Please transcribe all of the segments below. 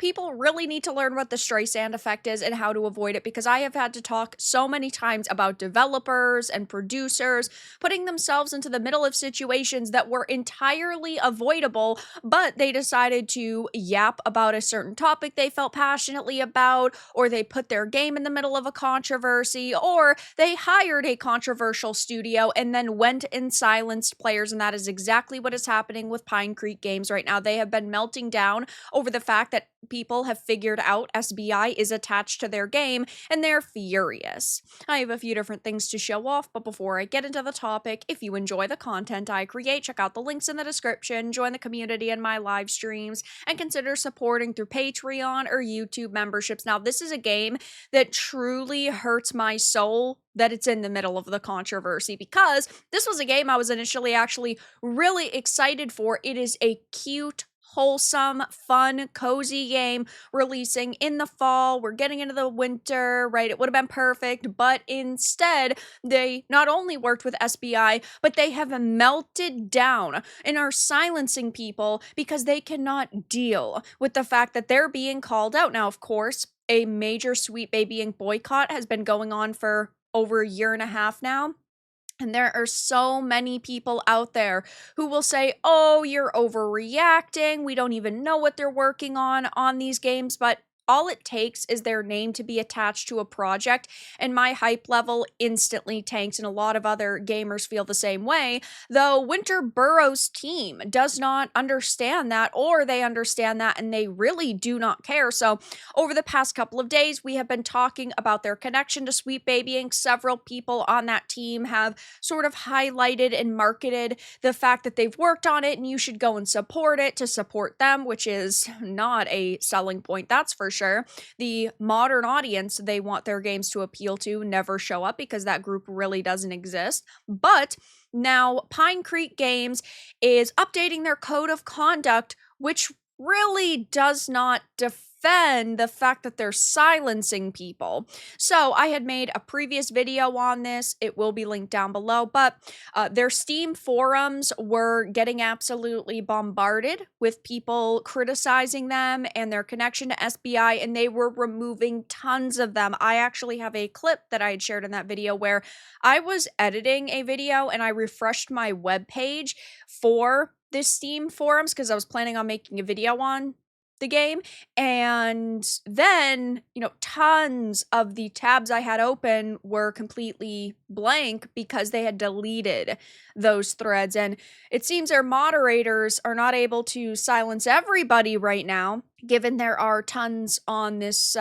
people really need to learn what the Streisand effect is and how to avoid it, because I have had to talk so many times about developers and producers putting themselves into the middle of situations that were entirely avoidable, but they decided to yap about a certain topic they felt passionately about, or they put their game in the middle of a controversy, or they hired a controversial studio and then went and silenced players. And that is exactly what is happening with Pine Creek Games right now. They have been melting down over the fact that people have figured out SBI is attached to their game, and they're furious. I have a few different things to show off, but before I get into the topic, if you enjoy the content I create, check out the links in the description, join the community in my live streams, and consider supporting through Patreon or YouTube memberships. Now, this is a game that truly hurts my soul that it's in the middle of the controversy, because this was a game I was initially actually really excited for. It is a cute, wholesome, fun, cozy game releasing in the fall. We're getting into the winter, right? It would have been perfect, but instead, they not only worked with SBI, but they have melted down and are silencing people because they cannot deal with the fact that they're being called out. Now, of course, a major Sweet Baby Inc. boycott has been going on for over a year and a half now. And there are so many people out there who will say, oh, you're overreacting. We don't even know what they're working on these games. But all it takes is their name to be attached to a project, and my hype level instantly tanks, and a lot of other gamers feel the same way, though Winter Burrow's team does not understand that, or they understand that and they really do not care. So over the past couple of days, we have been talking about their connection to Sweet Baby Inc. Several people on that team have sort of highlighted and marketed the fact that they've worked on it and you should go and support it to support them, which is not a selling point, that's for sure. The modern audience they want their games to appeal to never show up, because that group really doesn't exist. But now Pine Creek Games is updating their code of conduct, which really does not defend the fact that they're silencing people. So I had made a previous video on this. It will be linked down below, but their Steam forums were getting absolutely bombarded with people criticizing them and their connection to SBI, and they were removing tons of them. I actually have a clip that I had shared in that video where I was editing a video and I refreshed my web page for this Steam forums because I was planning on making a video on the game, and then tons of the tabs I had open were completely blank because they had deleted those threads, and it seems their moderators are not able to silence everybody right now, given there are tons on this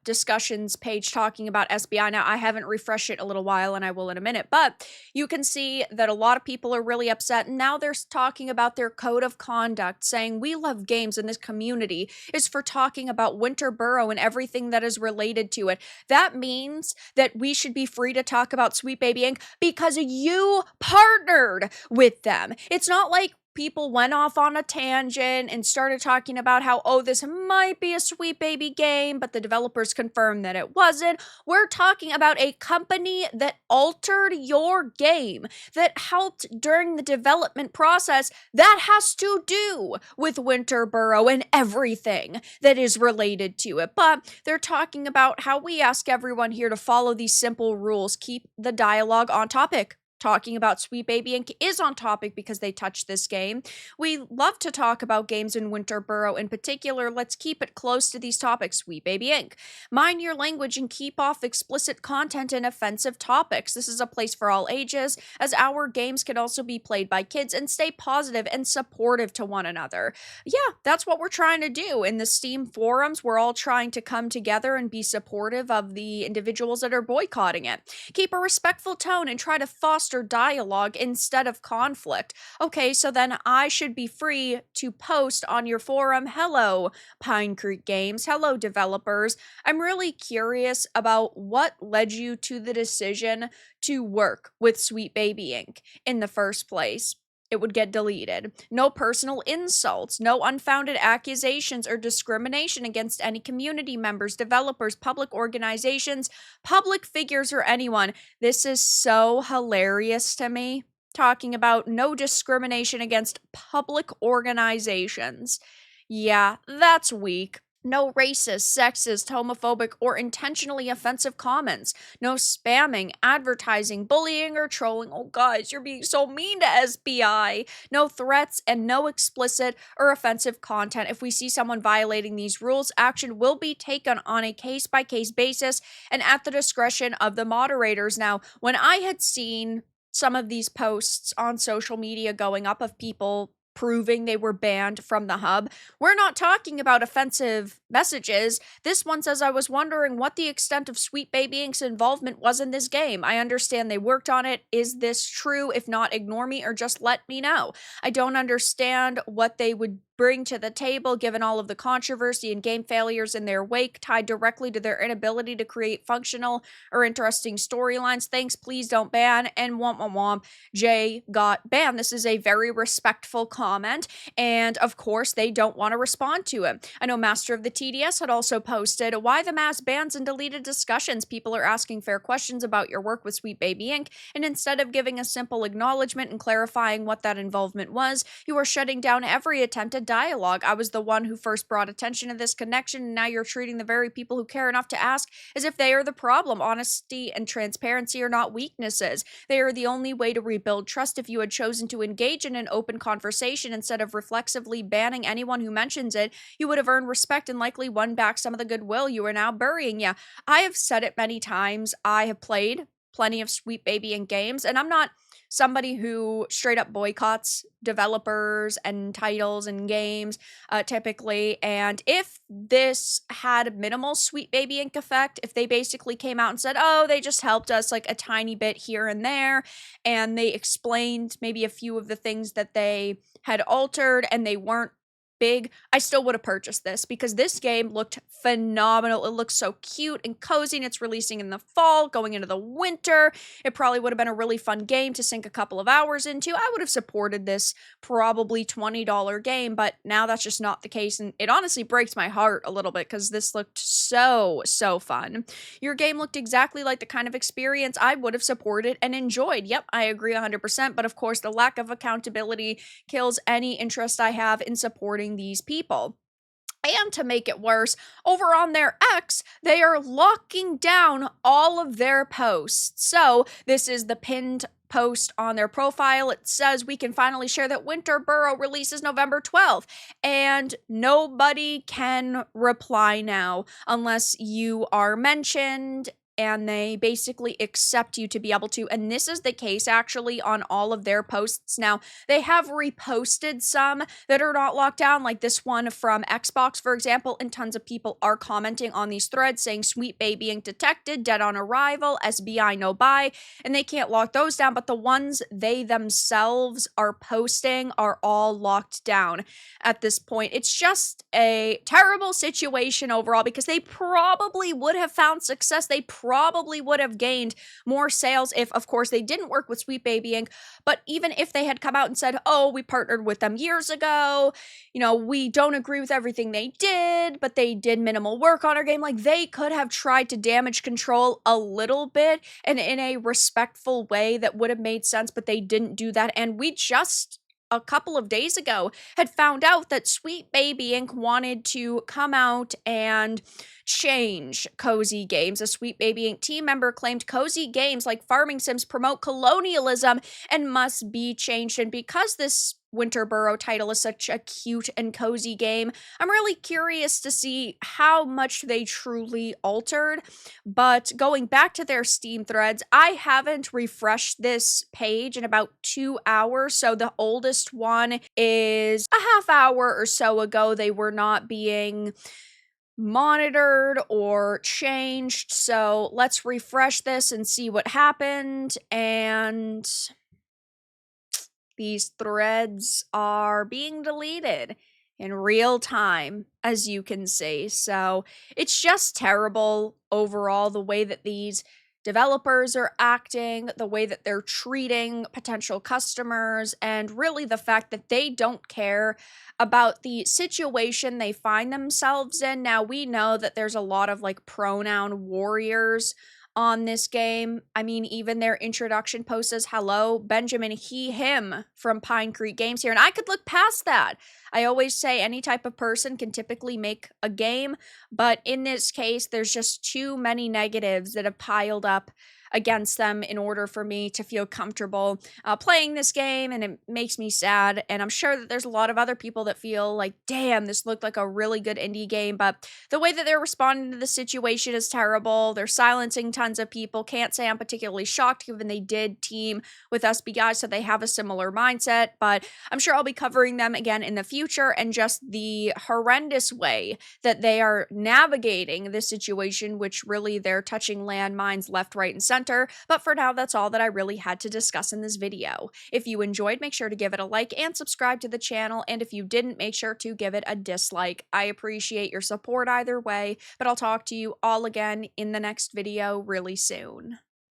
discussions page talking about SBI. Now, I haven't refreshed it a little while, and I will in a minute, but you can see that a lot of people are really upset, and now they're talking about their code of conduct, saying we love games, and this community is for talking about Winter Burrow and everything that is related to it. That means that we should be free to talk about Sweet Baby Inc. because you partnered with them. It's not like people went off on a tangent and started talking about how, oh, this might be a Sweet Baby game, but the developers confirmed that it wasn't. We're talking about a company that altered your game, that helped during the development process, that has to do with Winter Burrow and everything that is related to it. But they're talking about how we ask everyone here to follow these simple rules, keep the dialogue on topic. Talking about Sweet Baby Inc. is on topic because they touched this game. We love to talk about games in Winter Burrow in particular. Let's keep it close to these topics. Sweet Baby Inc. Mind your language and keep off explicit content and offensive topics. This is a place for all ages, as our games can also be played by kids, and stay positive and supportive to one another. Yeah, that's what we're trying to do. In the Steam forums, we're all trying to come together and be supportive of the individuals that are boycotting it. Keep a respectful tone and try to foster dialogue instead of conflict. Okay, so then I should be free to post on your forum, hello, Pine Creek Games, hello, developers. I'm really curious about what led you to the decision to work with Sweet Baby Inc. in the first place. It would get deleted. No personal insults, no unfounded accusations or discrimination against any community members, developers, public organizations, public figures, or anyone. This is so hilarious to me. Talking about no discrimination against public organizations. Yeah, that's weak. No racist, sexist, homophobic, or intentionally offensive comments. No spamming, advertising, bullying, or trolling. Oh, guys, you're being so mean to SBI. No threats and no explicit or offensive content. If we see someone violating these rules, action will be taken on a case by case basis and at the discretion of the moderators. Now, when I had seen some of these posts on social media going up of people proving they were banned from the hub, we're not talking about offensive messages. This one says, I was wondering what the extent of Sweet Baby Inc.'s involvement was in this game. I understand they worked on it. Is this true? If not, ignore me or just let me know. I don't understand what they would bring to the table given all of the controversy and game failures in their wake tied directly to their inability to create functional or interesting storylines. Thanks, please don't ban. And womp womp womp, Jay got banned. This is a very respectful comment, and of course they don't want to respond to it. I know Master of the TDS had also posted, why the mass bans and deleted discussions? People are asking fair questions about your work with Sweet Baby Inc., and instead of giving a simple acknowledgement and clarifying what that involvement was, you are shutting down every attempted dialogue. I was the one who first brought attention to this connection, and now you're treating the very people who care enough to ask as if they are the problem. Honesty and transparency are not weaknesses. They are the only way to rebuild trust. If you had chosen to engage in an open conversation instead of reflexively banning anyone who mentions it, you would have earned respect and likely won back some of the goodwill you are now burying. Yeah, I have said it many times. I have played plenty of Sweet Baby in games, and I'm not somebody who straight up boycotts developers and titles and games typically. And if this had minimal Sweet Baby Inc. effect, if they basically came out and said, oh, they just helped us like a tiny bit here and there, and they explained maybe a few of the things that they had altered and they weren't big, I still would have purchased this because this game looked phenomenal. It looks so cute and cozy, and it's releasing in the fall, going into the winter. It probably would have been a really fun game to sink a couple of hours into. I would have supported this probably $20 game, but now that's just not the case, and it honestly breaks my heart a little bit because this looked so fun. Your game looked exactly like the kind of experience I would have supported and enjoyed. Yep, I agree 100%, but of course the lack of accountability kills any interest I have in supporting these people. And to make it worse, over on their X, they are locking down all of their posts. So this is the pinned post on their profile. It says, we can finally share that Winter Burrow releases November 12th. And nobody can reply now unless you are mentioned and they basically accept you to be able to. And this is the case actually on all of their posts. Now, they have reposted some that are not locked down, like this one from Xbox, for example, and tons of people are commenting on these threads saying Sweet Baby Inc. detected, dead on arrival, SBI no buy, and they can't lock those down, but the ones they themselves are posting are all locked down at this point. It's just a terrible situation overall because they probably would have found success. They probably would have gained more sales if, of course, they didn't work with Sweet Baby Inc. But even if they had come out and said, oh, we partnered with them years ago, you know, we don't agree with everything they did, but they did minimal work on our game, like they could have tried to damage control a little bit and in a respectful way that would have made sense, but they didn't do that. And we just a couple of days ago had found out that Sweet Baby Inc. wanted to come out and change Cozy Games. A Sweet Baby Inc. team member claimed Cozy Games like farming sims promote colonialism and must be changed. And because this Winter Burrow title is such a cute and cozy game, I'm really curious to see how much they truly altered. But going back to their Steam threads, I haven't refreshed this page in about 2 hours. So the oldest one is a half hour or so ago. They were not being monitored or changed. So let's refresh this and see what happened. And these threads are being deleted in real time, as you can see. So it's just terrible overall, the way that these developers are acting, the way that they're treating potential customers, and really the fact that they don't care about the situation they find themselves in. Now, we know that there's a lot of like pronoun warriors on this game. I mean, even their introduction post says, hello, Benjamin, he, him from Pine Creek Games here. And I could look past that. I always say any type of person can typically make a game, but in this case, there's just too many negatives that have piled up against them in order for me to feel comfortable playing this game, and it makes me sad. And I'm sure that there's a lot of other people that feel like, damn, this looked like a really good indie game, but the way that they're responding to the situation is terrible. They're silencing tons of people. Can't say I'm particularly shocked given they did team with SBI, so they have a similar mindset, but I'm sure I'll be covering them again in the future, and just the horrendous way that they are navigating this situation, which really they're touching landmines left, right, and center. But for now, that's all that I really had to discuss in this video. If you enjoyed, make sure to give it a like and subscribe to the channel, and if you didn't, make sure to give it a dislike. I appreciate your support either way, but I'll talk to you all again in the next video really soon.